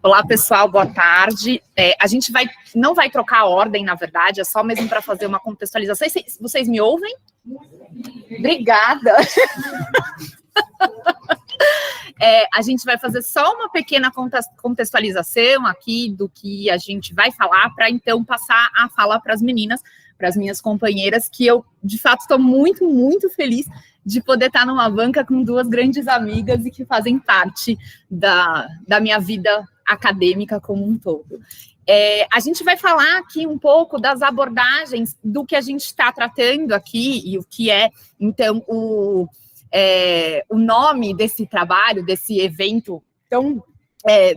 Olá, pessoal, boa tarde. A gente não vai trocar a ordem, na verdade, é só mesmo para fazer uma contextualização. Vocês me ouvem? Obrigada. A gente vai fazer só uma pequena contextualização aqui do que a gente vai falar, para então passar a fala para as meninas, para as minhas companheiras, que eu, de fato, estou muito, muito feliz de poder estar numa banca com duas grandes amigas e que fazem parte da minha vida acadêmica como um todo. A gente vai falar aqui um pouco das abordagens do que a gente está tratando aqui e o que é, então, o nome desse trabalho, desse evento tão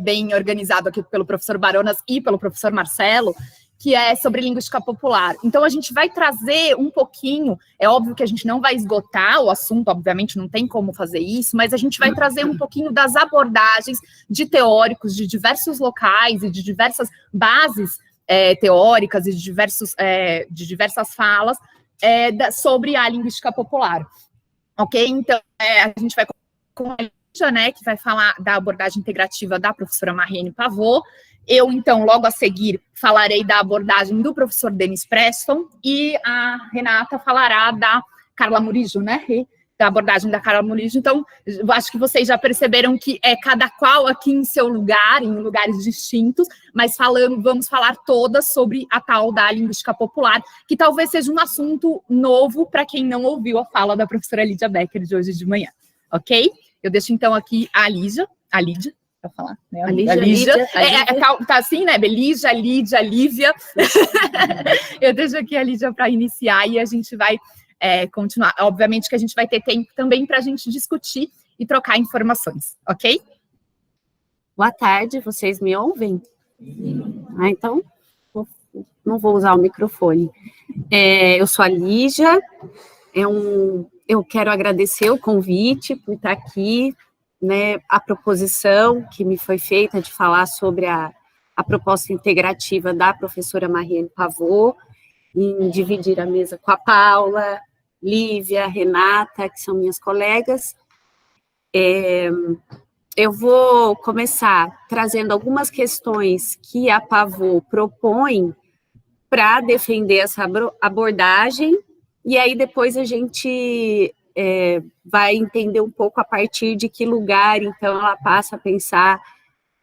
bem organizado aqui pelo professor Baronas e pelo professor Marcelo, que é sobre linguística popular. Então, a gente vai trazer um pouquinho, é óbvio que a gente não vai esgotar o assunto, obviamente não tem como fazer isso, mas a gente vai trazer um pouquinho das abordagens de teóricos de diversos locais e de diversas bases teóricas e de diversas falas sobre a linguística popular. Ok? Então, a gente vai com a Lígia, né, que vai falar da abordagem integrativa da professora Mariene Pavot. Eu, então, logo a seguir, falarei da abordagem do professor Denis Preston e a Renata falará da Carla Murijo, né? Da abordagem da Carla Murijo. Então, eu acho que vocês já perceberam que cada qual aqui em seu lugar, em lugares distintos, mas vamos falar todas sobre a tal da linguística popular, que talvez seja um assunto novo para quem não ouviu a fala da professora Lídia Becker de hoje de manhã, ok? Eu deixo, então, aqui a Lídia, para falar, né? A Lígia. Tá assim, né? Lígia, Lídia, Lívia. Eu deixo aqui a Lígia para iniciar e a gente vai continuar. Obviamente que a gente vai ter tempo também para a gente discutir e trocar informações, ok? Boa tarde, vocês me ouvem? Então, não vou usar o microfone. Eu sou a Lígia, eu quero agradecer o convite por estar aqui, né, a proposição que me foi feita de falar sobre a proposta integrativa da professora Mariene Pavot, em dividir a mesa com a Paula, Lívia, Renata, que são minhas colegas. Eu vou começar trazendo algumas questões que a Pavot propõe para defender essa abordagem, e aí depois a gente vai entender um pouco a partir de que lugar, então, ela passa a pensar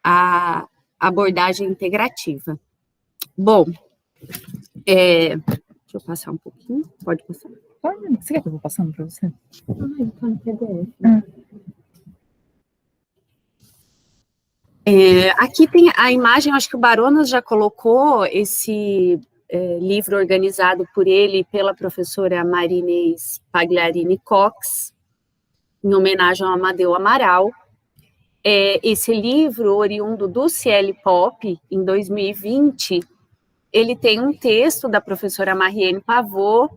a abordagem integrativa. Bom, deixa eu passar um pouquinho, pode passar? Você quer que eu vou passando para você? Está no PDF. Aqui tem a imagem, acho que o Baronas já colocou esse livro organizado por ele e pela professora Marinês Pagliarini Cox, em homenagem ao Amadeu Amaral. Esse livro, oriundo do Ciel Pop, em 2020, ele tem um texto da professora Mariene Pavot.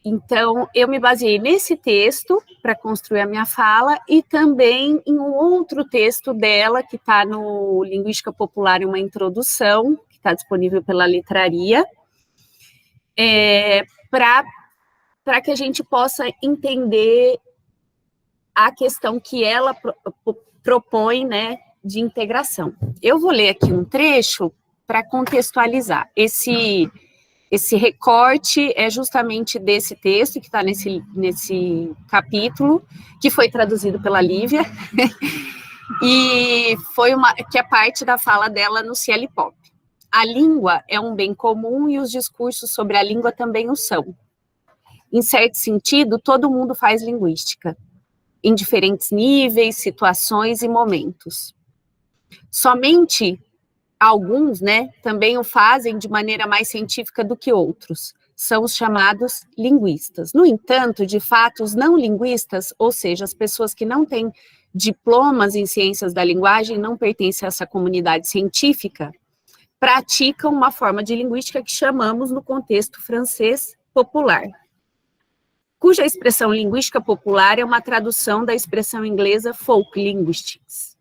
Então, eu me baseei nesse texto para construir a minha fala e também em um outro texto dela, que está no Linguística Popular, uma introdução, que está disponível pela livraria, para que a gente possa entender a questão que ela propõe, né, de integração. Eu vou ler aqui um trecho para contextualizar. Esse recorte é justamente desse texto que está nesse capítulo, que foi traduzido pela Lívia, e que é parte da fala dela no Ciel Pop. A língua é um bem comum e os discursos sobre a língua também o são. Em certo sentido, todo mundo faz linguística, em diferentes níveis, situações e momentos. Somente alguns, né, também o fazem de maneira mais científica do que outros. São os chamados linguistas. No entanto, de fato, os não linguistas, ou seja, as pessoas que não têm diplomas em ciências da linguagem, não pertencem a essa comunidade científica, praticam uma forma de linguística que chamamos, no contexto francês, popular, cuja expressão linguística popular é uma tradução da expressão inglesa folk linguistics.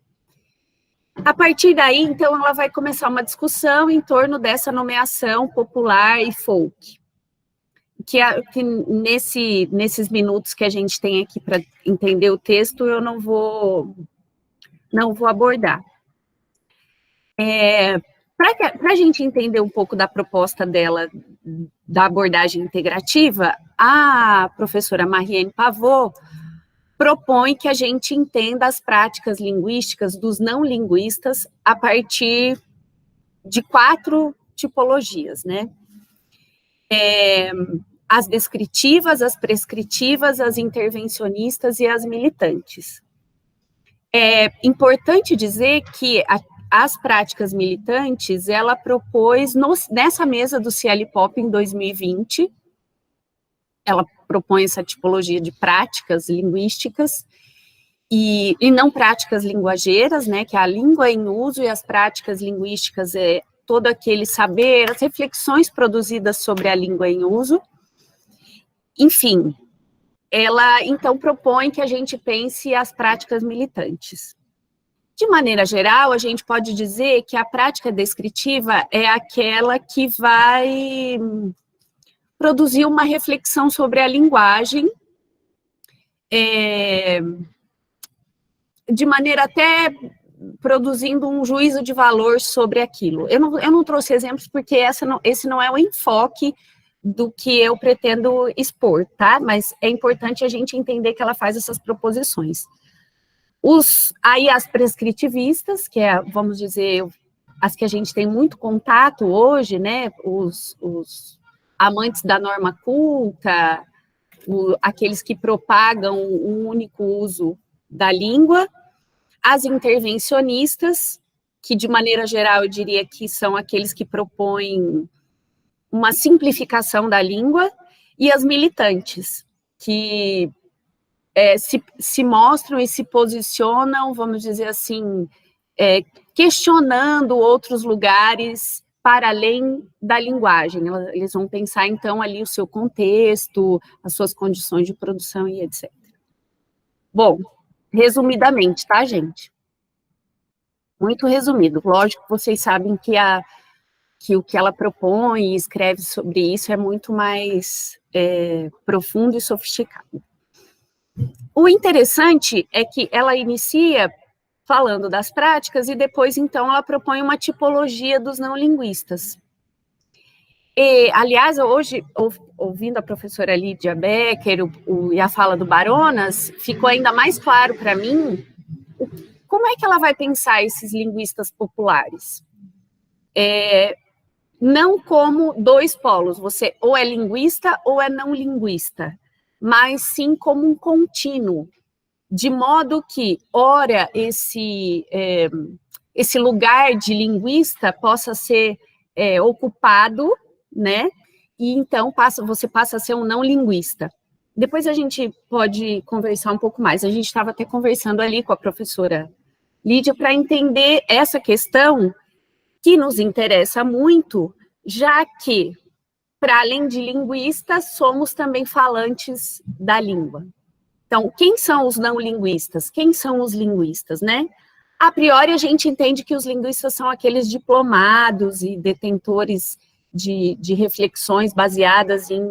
A partir daí, então, ela vai começar uma discussão em torno dessa nomeação popular e folk, que nesses minutos que a gente tem aqui para entender o texto, eu não vou abordar. Para a gente entender um pouco da proposta dela, da abordagem integrativa, a professora Mariane Pavot propõe que a gente entenda as práticas linguísticas dos não linguistas a partir de 4 tipologias, né? As descritivas, as prescritivas, as intervencionistas e as militantes. É importante dizer que as práticas militantes, ela propôs, nessa mesa do CIELPOP em 2020, ela propõe essa tipologia de práticas linguísticas, e não práticas linguageiras, né, que é a língua em uso, e as práticas linguísticas é todo aquele saber, as reflexões produzidas sobre a língua em uso. Enfim, ela então propõe que a gente pense as práticas militantes. De maneira geral, a gente pode dizer que a prática descritiva é aquela que vai produzir uma reflexão sobre a linguagem, de maneira até produzindo um juízo de valor sobre aquilo. Eu não trouxe exemplos porque esse não é o enfoque do que eu pretendo expor, tá? Mas é importante a gente entender que ela faz essas proposições. Aí as prescritivistas, que é, vamos dizer, as que a gente tem muito contato hoje, né? Os amantes da norma culta, aqueles que propagam um único uso da língua, as intervencionistas, que de maneira geral eu diria que são aqueles que propõem uma simplificação da língua, e as militantes, que se mostram e se posicionam, vamos dizer assim, questionando outros lugares para além da linguagem. Eles vão pensar, então, ali o seu contexto, as suas condições de produção e etc. Bom, resumidamente, tá, gente? Muito resumido. Lógico que vocês sabem que o que ela propõe e escreve sobre isso é muito mais profundo e sofisticado. O interessante é que ela inicia falando das práticas e depois, então, ela propõe uma tipologia dos não linguistas. E, aliás, hoje, ouvindo a professora Lídia Becker e a fala do Baronas, ficou ainda mais claro para mim como é que ela vai pensar esses linguistas populares. Não como 2 polos, você ou é linguista ou é não linguista, mas sim como um contínuo, de modo que, ora, esse lugar de linguista possa ser ocupado, né, e então você passa a ser um não linguista. Depois a gente pode conversar um pouco mais, a gente estava até conversando ali com a professora Lídia para entender essa questão que nos interessa muito, já que, para além de linguistas, somos também falantes da língua. Então, quem são os não linguistas? Quem são os linguistas, né? A priori, a gente entende que os linguistas são aqueles diplomados e detentores de reflexões baseadas em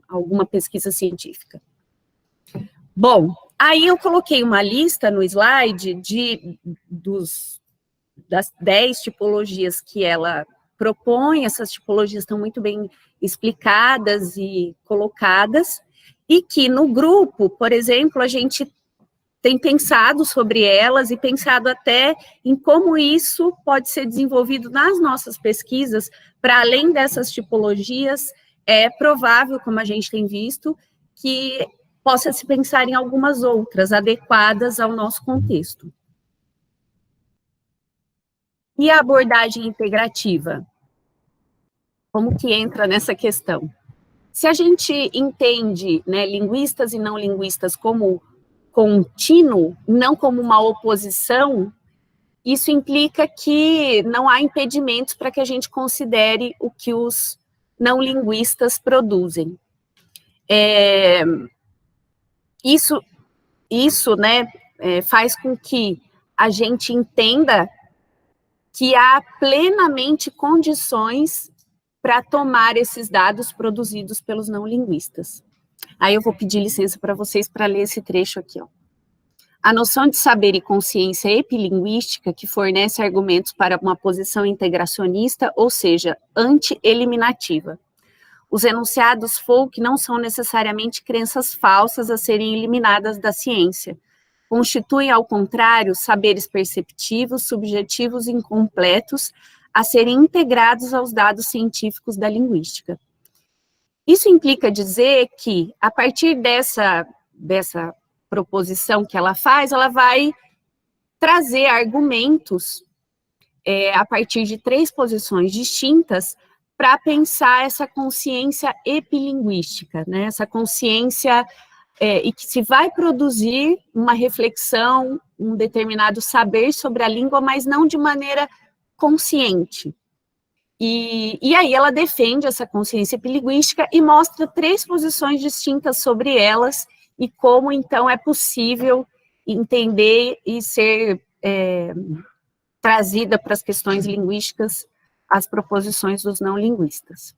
alguma pesquisa científica. Bom, aí eu coloquei uma lista no slide das 10 tipologias que ela propõe. Essas tipologias estão muito bem explicadas e colocadas, e que no grupo, por exemplo, a gente tem pensado sobre elas e pensado até em como isso pode ser desenvolvido nas nossas pesquisas. Para além dessas tipologias, é provável, como a gente tem visto, que possa se pensar em algumas outras adequadas ao nosso contexto. E a abordagem integrativa? Como que entra nessa questão? Se a gente entende, né, linguistas e não linguistas como contínuo, não como uma oposição, isso implica que não há impedimentos para que a gente considere o que os não linguistas produzem. Isso, né, faz com que a gente entenda que há plenamente condições para tomar esses dados produzidos pelos não linguistas. Aí eu vou pedir licença para vocês para ler esse trecho aqui, ó. A noção de saber e consciência epilinguística, que fornece argumentos para uma posição integracionista, ou seja, anti-eliminativa. Os enunciados folk não são necessariamente crenças falsas a serem eliminadas da ciência. Constituem, ao contrário, saberes perceptivos, subjetivos e incompletos a serem integrados aos dados científicos da linguística. Isso implica dizer que, a partir dessa proposição que ela faz, ela vai trazer argumentos a partir de 3 posições distintas para pensar essa consciência epilinguística, né? Essa consciência e que se vai produzir uma reflexão, um determinado saber sobre a língua, mas não de maneira consciente. E aí ela defende essa consciência epilinguística e mostra 3 posições distintas sobre elas e como, então, é possível entender e ser trazida para as questões linguísticas as proposições dos não linguistas.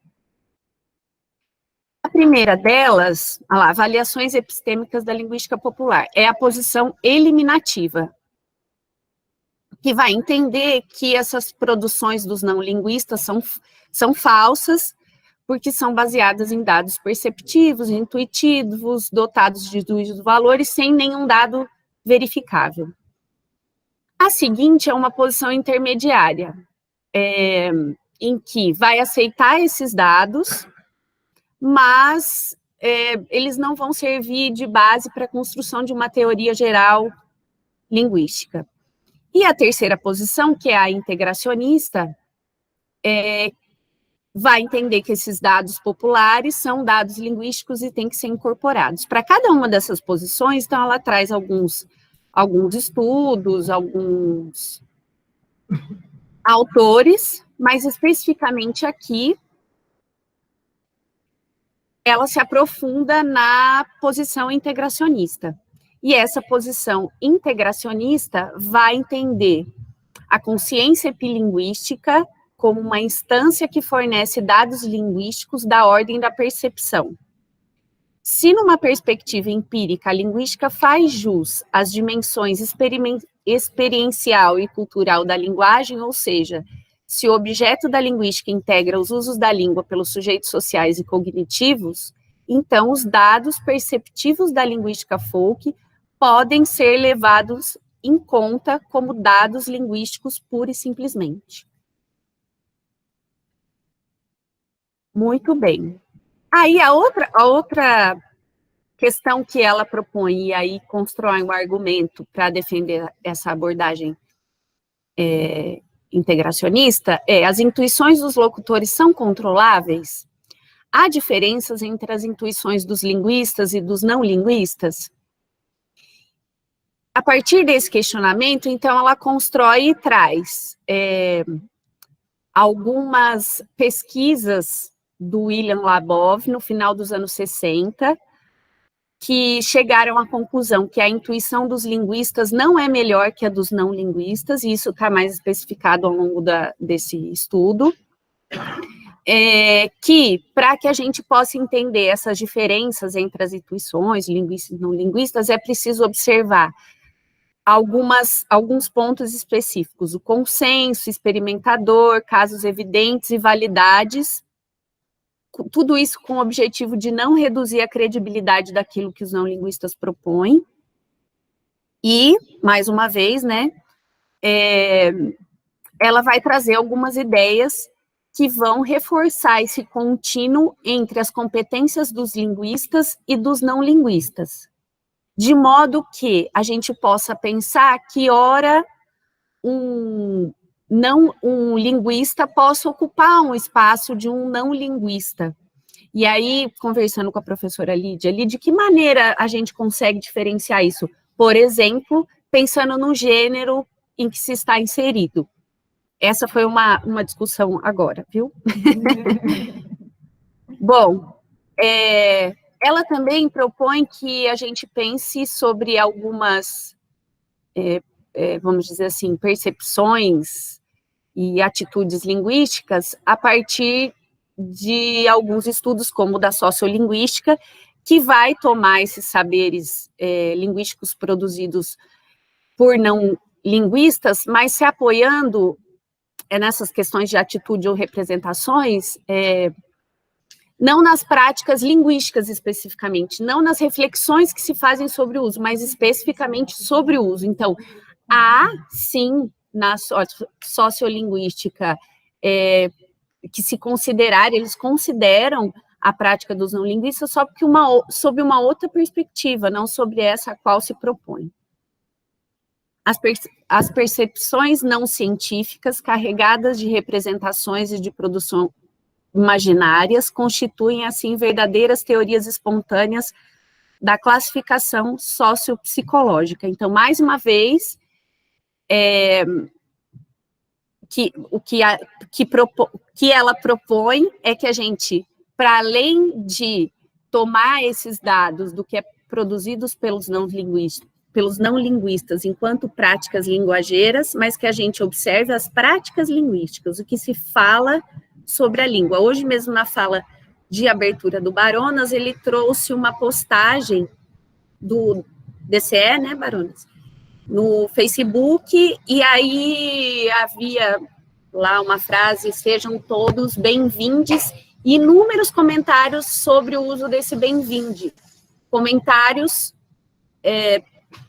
A primeira delas, avaliações epistêmicas da linguística popular, é a posição eliminativa, que vai entender que essas produções dos não linguistas são falsas, porque são baseadas em dados perceptivos, intuitivos, dotados de juízo de valores, sem nenhum dado verificável. A seguinte é uma posição intermediária, em que vai aceitar esses dados, mas eles não vão servir de base para a construção de uma teoria geral linguística. E a terceira posição, que é a integracionista, vai entender que esses dados populares são dados linguísticos e têm que ser incorporados. Para cada uma dessas posições, então, ela traz alguns estudos, alguns autores, mas especificamente aqui, ela se aprofunda na posição integracionista. E essa posição integracionista vai entender a consciência epilinguística como uma instância que fornece dados linguísticos da ordem da percepção. Se numa perspectiva empírica, a linguística faz jus às dimensões experiencial e cultural da linguagem, ou seja, se o objeto da linguística integra os usos da língua pelos sujeitos sociais e cognitivos, então os dados perceptivos da linguística folk podem ser levados em conta como dados linguísticos pura e simplesmente. Muito bem. Aí a outra questão que ela propõe, e aí constrói um argumento para defender essa abordagem integracionista, as intuições dos locutores são controláveis? Há diferenças entre as intuições dos linguistas e dos não linguistas? A partir desse questionamento, então, ela constrói e traz algumas pesquisas do William Labov, no final dos anos 60, que chegaram à conclusão que a intuição dos linguistas não é melhor que a dos não linguistas, e isso está mais especificado ao longo desse estudo, que, para que a gente possa entender essas diferenças entre as intuições, linguistas e não linguistas, é preciso observar alguns pontos específicos, o consenso experimentador, casos evidentes e validades, tudo isso com o objetivo de não reduzir a credibilidade daquilo que os não linguistas propõem. E, mais uma vez, né, ela vai trazer algumas ideias que vão reforçar esse contínuo entre as competências dos linguistas e dos não linguistas, de modo que a gente possa pensar que, ora, um linguista possa ocupar um espaço de um não linguista. E aí, conversando com a professora Lídia, de que maneira a gente consegue diferenciar isso? Por exemplo, pensando no gênero em que se está inserido. Essa foi uma discussão agora, viu? Bom, ela também propõe que a gente pense sobre algumas, vamos dizer assim, percepções e atitudes linguísticas a partir de alguns estudos, como o da sociolinguística, que vai tomar esses saberes linguísticos produzidos por não linguistas, mas se apoiando nessas questões de atitude ou representações, não nas práticas linguísticas especificamente, não nas reflexões que se fazem sobre o uso, mas especificamente sobre o uso. Então, há, sim, na sociolinguística, que se considerar, eles consideram a prática dos não linguistas só porque sob uma outra perspectiva, não sobre essa a qual se propõe. As percepções não científicas, carregadas de representações e de produção imaginárias, constituem, assim, verdadeiras teorias espontâneas da classificação sociopsicológica. Então, mais uma vez, que ela propõe é que a gente, para além de tomar esses dados do que é produzidos pelos não linguistas enquanto práticas linguageiras, mas que a gente observe as práticas linguísticas, o que se fala sobre a língua. Hoje mesmo, na fala de abertura do Baronas, ele trouxe uma postagem do DCE, né, Baronas, no Facebook, e aí havia lá uma frase: sejam todos bem-vindes, e inúmeros comentários sobre o uso desse bem-vinde, comentários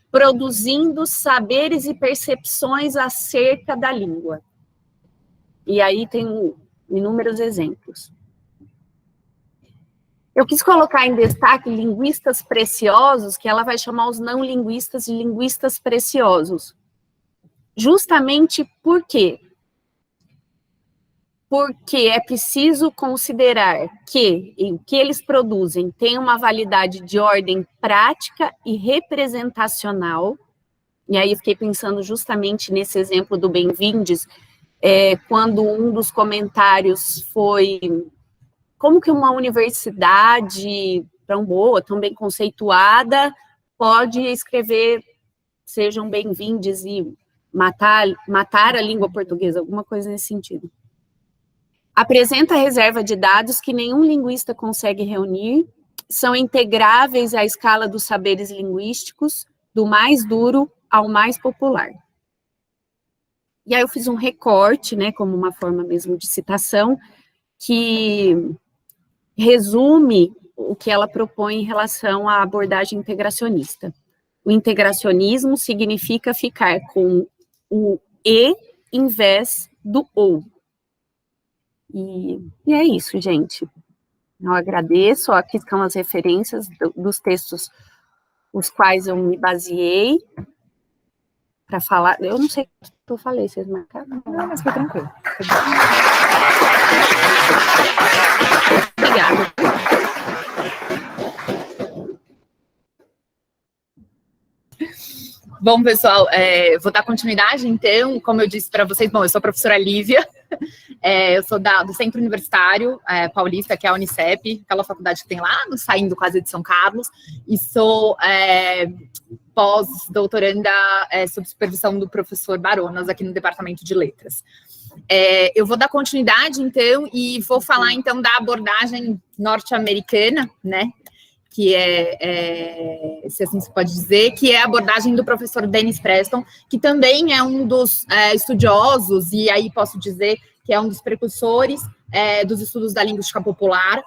produzindo saberes e percepções acerca da língua. E aí tem inúmeros exemplos. Eu quis colocar em destaque linguistas preciosos, que ela vai chamar os não linguistas de linguistas preciosos. Justamente por quê? Porque é preciso considerar que o que eles produzem tem uma validade de ordem prática e representacional. E aí eu fiquei pensando justamente nesse exemplo do Bem-vindes, quando um dos comentários foi: como que uma universidade tão boa, tão bem conceituada, pode escrever sejam bem-vindes e matar a língua portuguesa, alguma coisa nesse sentido. Apresenta reserva de dados que nenhum linguista consegue reunir, são integráveis à escala dos saberes linguísticos, do mais duro ao mais popular. E aí eu fiz um recorte, né, como uma forma mesmo de citação, que resume o que ela propõe em relação à abordagem integracionista. O integracionismo significa ficar com o e em vez do ou. E é isso, gente. Eu agradeço. Aqui estão as referências dos textos os quais eu me baseei para falar. Eu não sei o que eu falei, vocês marcaram? Não, mas foi tranquilo. Obrigada. Bom, pessoal, vou dar continuidade, então, como eu disse para vocês, bom, eu sou a professora Lívia, eu sou do Centro Universitário Paulista, que é a Unicep, aquela faculdade que tem lá, saindo quase de São Carlos, e sou pós-doutoranda sob supervisão do professor Baronas, aqui no Departamento de Letras. Eu vou dar continuidade, então, e vou falar, então, da abordagem norte-americana, né, que se assim se pode dizer, que é a abordagem do professor Dennis Preston, que também é um dos estudiosos, e aí posso dizer que é um dos precursores dos estudos da linguística popular,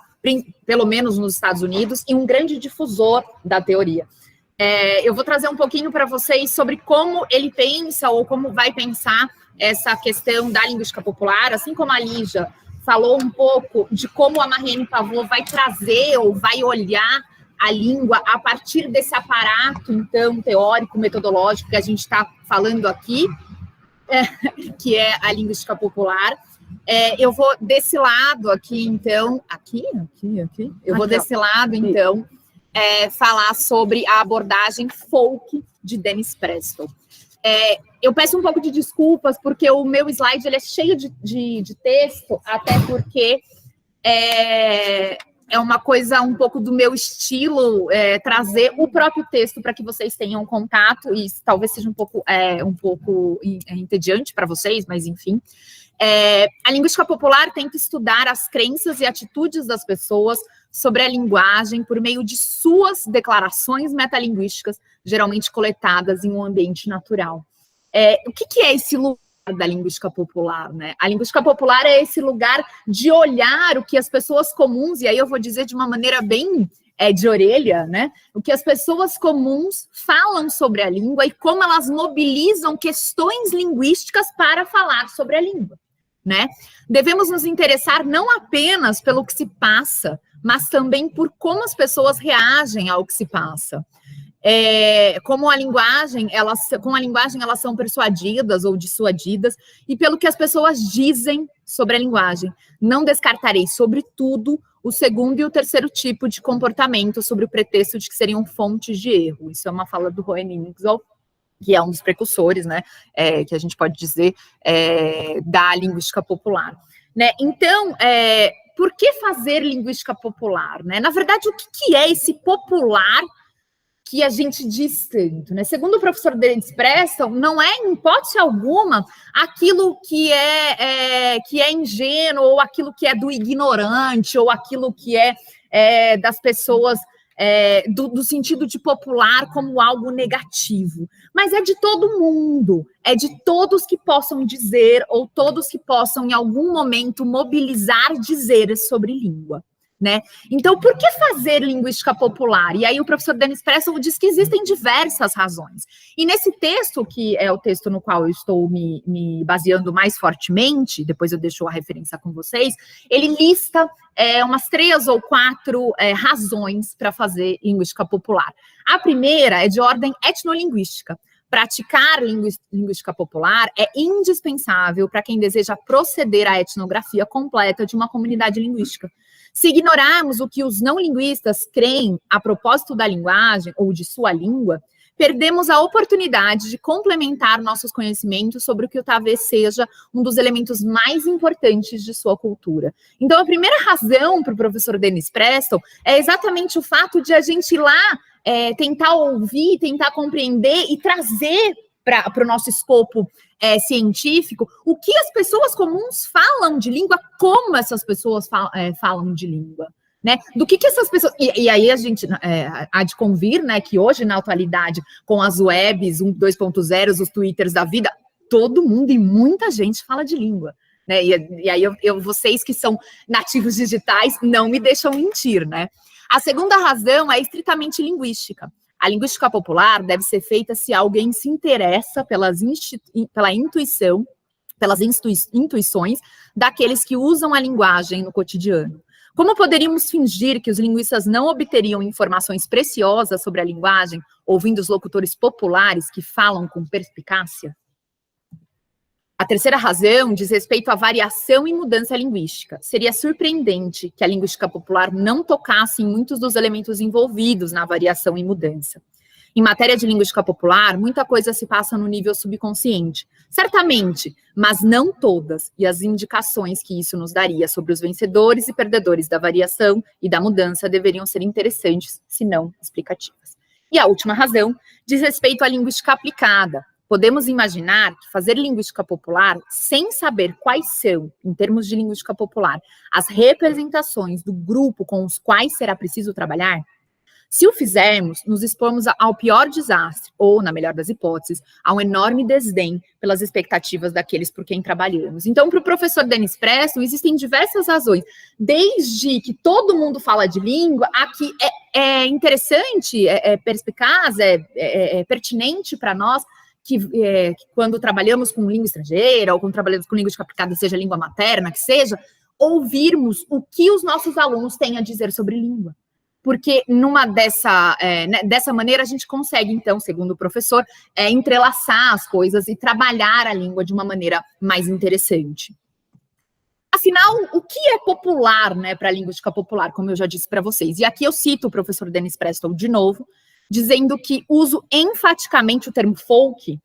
pelo menos nos Estados Unidos, e um grande difusor da teoria. Eu vou trazer um pouquinho para vocês sobre como ele pensa, ou como vai pensar essa questão da linguística popular, assim como a Lígia falou um pouco de como a Marianne Pavlov vai trazer ou vai olhar a língua a partir desse aparato, então, teórico, metodológico que a gente está falando aqui, que é a linguística popular. Eu vou desse lado aqui, então, eu vou desse lado, então, falar sobre a abordagem folk de Dennis Preston. Eu peço um pouco de desculpas, porque o meu slide ele é cheio de texto, até porque é uma coisa um pouco do meu estilo, trazer o próprio texto para que vocês tenham contato, e talvez seja um pouco entediante para vocês, mas enfim. A linguística popular tenta estudar as crenças e atitudes das pessoas sobre a linguagem por meio de suas declarações metalinguísticas, geralmente coletadas em um ambiente natural. O que é esse lugar da linguística popular, né? A linguística popular é esse lugar de olhar o que as pessoas comuns, e aí eu vou dizer de uma maneira bem de orelha, né? O que as pessoas comuns falam sobre a língua e como elas mobilizam questões linguísticas para falar sobre a língua, né? Devemos nos interessar não apenas pelo que se passa, mas também por como as pessoas reagem ao que se passa. Com a linguagem elas são persuadidas ou dissuadidas, e pelo que as pessoas dizem sobre a linguagem. Não descartarei, sobretudo, o segundo e o terceiro tipo de comportamento sob o pretexto de que seriam fontes de erro. Isso é uma fala do Rowan Ingersoll, que é um dos precursores, né, que a gente pode dizer, da linguística popular. Né? Então, por que fazer linguística popular? Né? Na verdade, o que é esse popular que a gente diz tanto, né? Segundo o professor Denis Preston, não é, em hipótese alguma, aquilo que é ingênuo, ou aquilo que é do ignorante, ou aquilo que é das pessoas, do sentido de popular como algo negativo. Mas é de todo mundo, é de todos que possam dizer, ou todos que possam, em algum momento, mobilizar dizeres sobre língua. Né? Então, por que fazer linguística popular? E aí o professor Denis Preston diz que existem diversas razões. E nesse texto, que é o texto no qual eu estou me baseando mais fortemente, depois eu deixo a referência com vocês, ele lista umas 3 ou 4 razões para fazer linguística popular. A primeira é de ordem etnolinguística. Praticar linguística popular é indispensável para quem deseja proceder à etnografia completa de uma comunidade linguística. Se ignorarmos o que os não linguistas creem a propósito da linguagem ou de sua língua, perdemos a oportunidade de complementar nossos conhecimentos sobre o que talvez seja um dos elementos mais importantes de sua cultura. Então, a primeira razão para o professor Denis Preston é exatamente o fato de a gente ir lá tentar ouvir, tentar compreender e trazer para o nosso escopo científico o que as pessoas comuns falam de língua, como essas pessoas falam de língua. Né? Do que essas pessoas... E aí a gente há de convir, né, que hoje, na atualidade, com as webs 2.0, os twitters da vida, todo mundo e muita gente fala de língua. Né? E aí vocês que são nativos digitais não me deixam mentir, né? A segunda razão é estritamente linguística. A linguística popular deve ser feita se alguém se interessa pela intuição, pelas intuições daqueles que usam a linguagem no cotidiano. Como poderíamos fingir que os linguistas não obteriam informações preciosas sobre a linguagem, ouvindo os locutores populares que falam com perspicácia? A terceira razão diz respeito à variação e mudança linguística. Seria surpreendente que a linguística popular não tocasse em muitos dos elementos envolvidos na variação e mudança. Em matéria de linguística popular, muita coisa se passa no nível subconsciente. Certamente, mas não todas, e as indicações que isso nos daria sobre os vencedores e perdedores da variação e da mudança deveriam ser interessantes, se não explicativas. E a última razão diz respeito à linguística aplicada. Podemos imaginar que fazer linguística popular, sem saber quais são, em termos de linguística popular, as representações do grupo com os quais será preciso trabalhar? Se o fizermos, nos expomos ao pior desastre, ou, na melhor das hipóteses, a um enorme desdém pelas expectativas daqueles por quem trabalhamos. Então, para o professor Denis Preston, existem diversas razões, desde que todo mundo fala de língua, a que é interessante, perspicaz, pertinente para nós, que quando trabalhamos com língua estrangeira, ou quando trabalhamos com língua aplicada, seja língua materna, que seja, ouvirmos o que os nossos alunos têm a dizer sobre língua. Porque dessa maneira a gente consegue, então, segundo o professor, entrelaçar as coisas e trabalhar a língua de uma maneira mais interessante. Afinal, o que é popular, né, para a linguística popular, como eu já disse para vocês? E aqui eu cito o professor Denis Preston de novo, dizendo que uso enfaticamente o termo folk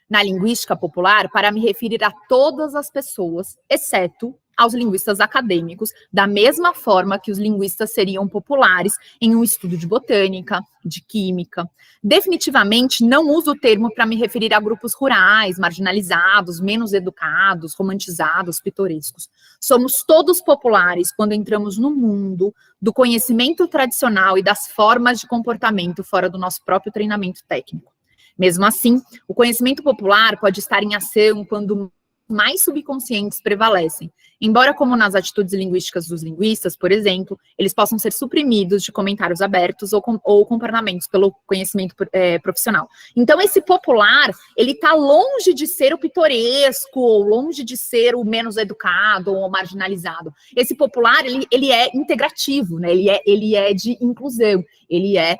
na linguística popular para me referir a todas as pessoas, exceto aos linguistas acadêmicos, da mesma forma que os linguistas seriam populares em um estudo de botânica, de química. Definitivamente não uso o termo para me referir a grupos rurais, marginalizados, menos educados, romantizados, pitorescos. Somos todos populares quando entramos no mundo do conhecimento tradicional e das formas de comportamento fora do nosso próprio treinamento técnico. Mesmo assim, o conhecimento popular pode estar em ação quando mais subconscientes prevalecem, embora como nas atitudes linguísticas dos linguistas, por exemplo, eles possam ser suprimidos de comentários abertos ou comportamentos pelo conhecimento profissional. Então, esse popular, ele está longe de ser o pitoresco, ou longe de ser o menos educado ou marginalizado. Esse popular, ele é integrativo, né? Ele é de inclusão, ele é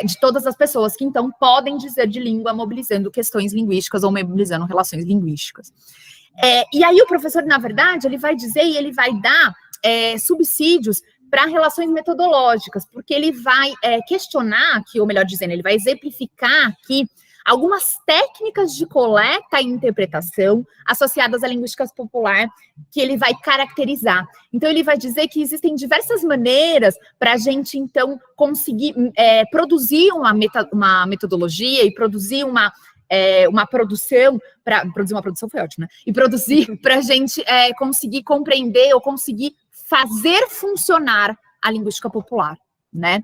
de todas as pessoas que, então, podem dizer de língua, mobilizando questões linguísticas ou mobilizando relações linguísticas. E aí o professor, na verdade, ele vai dizer e ele vai dar subsídios para relações metodológicas, porque ele vai questionar aqui, ou melhor dizendo, ele vai exemplificar aqui algumas técnicas de coleta e interpretação associadas à linguística popular que ele vai caracterizar. Então, ele vai dizer que existem diversas maneiras para a gente, então, conseguir produzir uma metodologia e produzir uma produção, produzir uma produção foi ótimo, né? E produzir para a gente conseguir compreender ou conseguir fazer funcionar a linguística popular, né?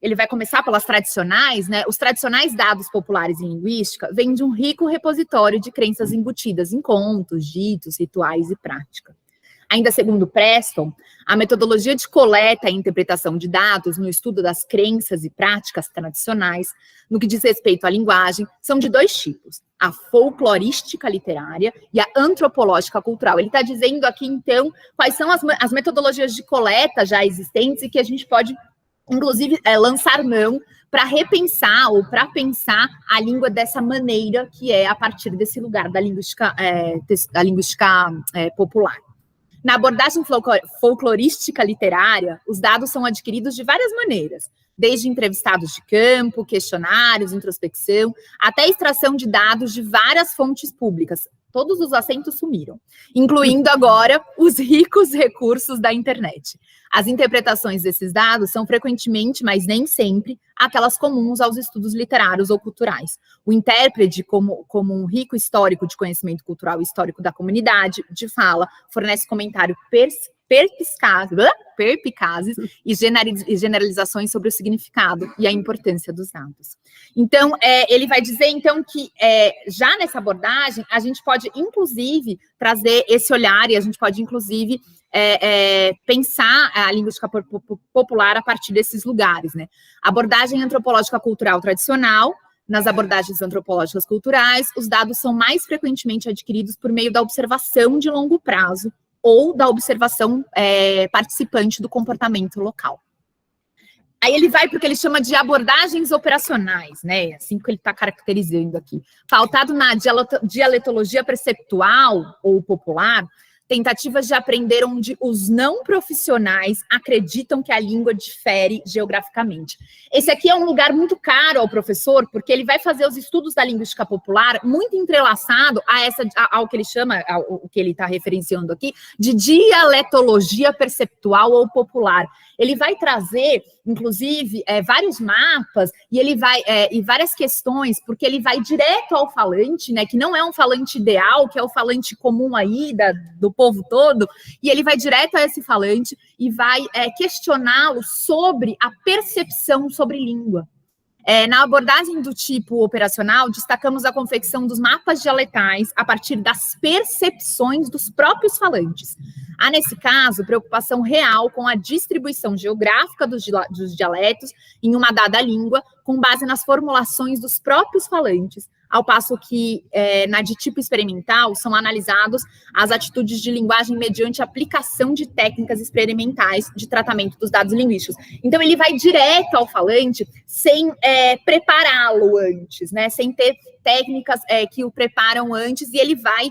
Ele vai começar pelas tradicionais, né? Os tradicionais dados populares em linguística vêm de um rico repositório de crenças embutidas em contos, ditos, rituais e prática. Ainda segundo Preston, a metodologia de coleta e interpretação de dados no estudo das crenças e práticas tradicionais, no que diz respeito à linguagem, são de dois tipos, a folclorística literária e a antropológica cultural. Ele está dizendo aqui, então, quais são as metodologias de coleta já existentes e que a gente pode, inclusive, lançar mão para repensar ou para pensar a língua dessa maneira, que é a partir desse lugar da linguística popular. Na abordagem folclorística literária, os dados são adquiridos de várias maneiras, desde entrevistados de campo, questionários, introspecção, até extração de dados de várias fontes públicas. Todos os acentos sumiram, incluindo agora os ricos recursos da internet. As interpretações desses dados são frequentemente, mas nem sempre, aquelas comuns aos estudos literários ou culturais. O intérprete, como um rico histórico de conhecimento cultural e histórico da comunidade, de fala, fornece comentário perspicazes e generalizações sobre o significado e a importância dos dados. Então, ele vai dizer, então, que já nessa abordagem, a gente pode, inclusive, trazer esse olhar e a gente pode, inclusive, pensar a linguística popular a partir desses lugares, né? Abordagem antropológica cultural tradicional. Nas abordagens antropológicas culturais, os dados são mais frequentemente adquiridos por meio da observação de longo prazo ou da observação participante do comportamento local. Aí ele vai para o que ele chama de abordagens operacionais, né? Assim que ele está caracterizando aqui. Pautado na dialetologia perceptual ou popular, tentativas de aprender onde os não profissionais acreditam que a língua difere geograficamente. Esse aqui é um lugar muito caro ao professor, porque ele vai fazer os estudos da linguística popular muito entrelaçado ao que ele chama, o que ele está referenciando aqui, de dialetologia perceptual ou popular. Ele vai trazer, inclusive, vários mapas e várias questões, porque ele vai direto ao falante, né, que não é um falante ideal, que é o falante comum aí do povo todo, e ele vai direto a esse falante e vai questioná-lo sobre a percepção sobre língua. Na abordagem do tipo operacional, destacamos a confecção dos mapas dialetais a partir das percepções dos próprios falantes. Há, nesse caso, preocupação real com a distribuição geográfica dos dialetos em uma dada língua, com base nas formulações dos próprios falantes, ao passo que, na de tipo experimental, são analisados as atitudes de linguagem mediante aplicação de técnicas experimentais de tratamento dos dados linguísticos. Então, ele vai direto ao falante sem prepará-lo antes, né? Sem ter técnicas que o preparam antes, e ele vai,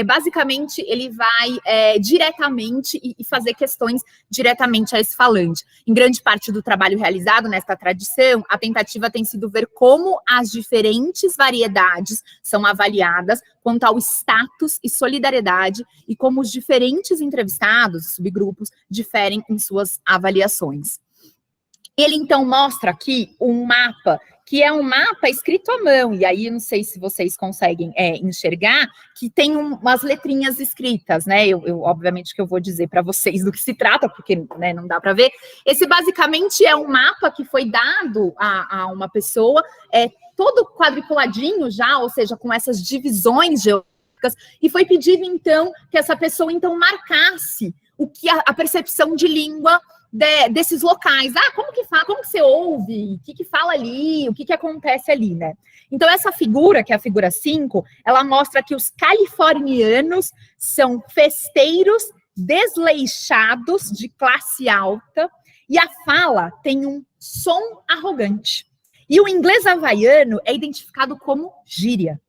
basicamente, ele vai diretamente e fazer questões diretamente a esse falante. Em grande parte do trabalho realizado nesta tradição, a tentativa tem sido ver como as diferentes variedades são avaliadas quanto ao status e solidariedade, e como os diferentes entrevistados, subgrupos, diferem em suas avaliações. Ele, então, mostra aqui um mapa, que é um mapa escrito à mão, e aí não sei se vocês conseguem enxergar, que tem umas letrinhas escritas, né? Obviamente que eu vou dizer para vocês do que se trata, porque, né, não dá para ver. Esse, basicamente, é um mapa que foi dado a uma pessoa, todo quadriculadinho já, ou seja, com essas divisões geográficas, e foi pedido, então, que essa pessoa, então, marcasse o que a percepção de língua desses locais. Como que fala, como que você ouve, o que fala ali, o que acontece ali, né? Então, essa figura, que é a figura 5, ela mostra que os californianos são festeiros, desleixados, de classe alta, e a fala tem um som arrogante. E o inglês havaiano é identificado como gíria.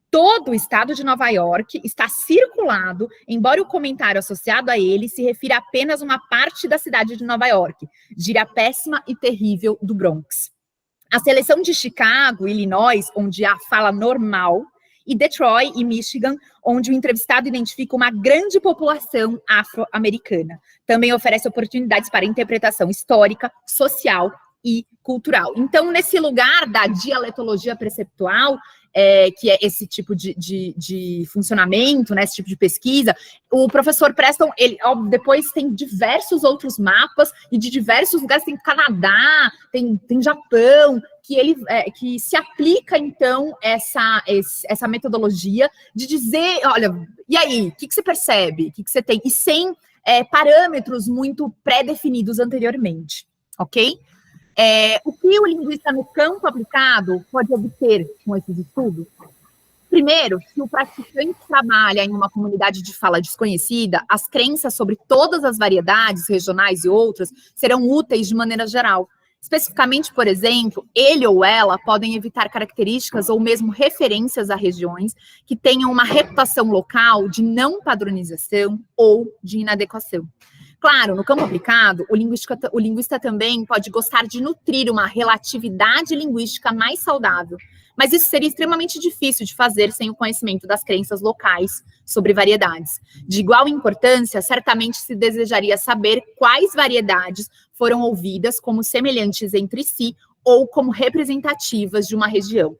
Todo o estado de Nova York está circulado, embora o comentário associado a ele se refira apenas a uma parte da cidade de Nova York, gíria péssima e terrível do Bronx. A seleção de Chicago, Illinois, onde há fala normal, e Detroit e Michigan, onde o entrevistado identifica uma grande população afro-americana. Também oferece oportunidades para interpretação histórica, social e cultural. Então, nesse lugar da dialetologia perceptual, que é esse tipo de funcionamento, né, esse tipo de pesquisa, o professor Preston, ele depois tem diversos outros mapas, e de diversos lugares, tem Canadá, tem Japão, que se aplica, então, essa metodologia de dizer, olha, e aí, o que você percebe? O que você tem? E sem parâmetros muito pré-definidos anteriormente, ok? O que o linguista no campo aplicado pode obter com esses estudos? Primeiro, se o praticante trabalha em uma comunidade de fala desconhecida, as crenças sobre todas as variedades regionais e outras serão úteis de maneira geral. Especificamente, por exemplo, ele ou ela podem evitar características ou mesmo referências a regiões que tenham uma reputação local de não padronização ou de inadequação. Claro, no campo aplicado, o linguista também pode gostar de nutrir uma relatividade linguística mais saudável, mas isso seria extremamente difícil de fazer sem o conhecimento das crenças locais sobre variedades. De igual importância, certamente se desejaria saber quais variedades foram ouvidas como semelhantes entre si ou como representativas de uma região.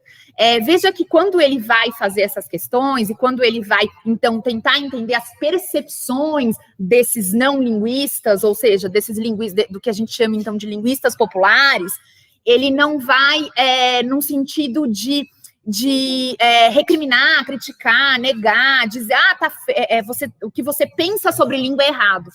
Veja que quando ele vai fazer essas questões, e quando ele vai, então, tentar entender as percepções desses não linguistas, ou seja, desses linguistas, do que a gente chama, então, de linguistas populares, ele não vai num sentido de recriminar, criticar, negar, dizer, o que você pensa sobre língua é errado.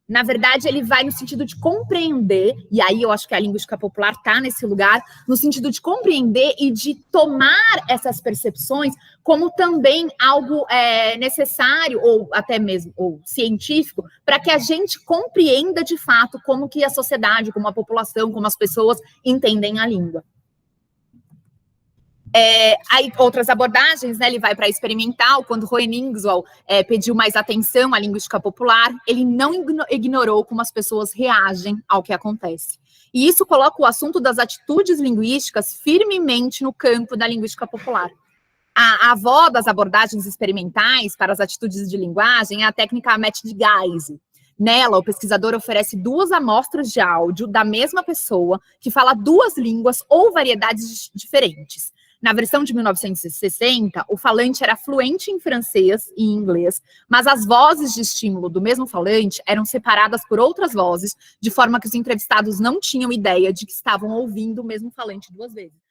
Na verdade, ele vai no sentido de compreender, e aí eu acho que a linguística popular está nesse lugar, no sentido de compreender e de tomar essas percepções como também algo necessário, ou até mesmo ou científico, para que a gente compreenda de fato como que a sociedade, como a população, como as pessoas entendem a língua. Aí outras abordagens, né, ele vai para experimental. Quando Hoheningel pediu mais atenção à linguística popular, ele não ignorou como as pessoas reagem ao que acontece. E isso coloca o assunto das atitudes linguísticas firmemente no campo da linguística popular. A avó das abordagens experimentais para as atitudes de linguagem é a técnica Metz-Geise. Nela, o pesquisador oferece 2 amostras de áudio da mesma pessoa que fala 2 línguas ou variedades diferentes. Na versão de 1960, o falante era fluente em francês e inglês, mas as vozes de estímulo do mesmo falante eram separadas por outras vozes, de forma que os entrevistados não tinham ideia de que estavam ouvindo o mesmo falante 2 vezes.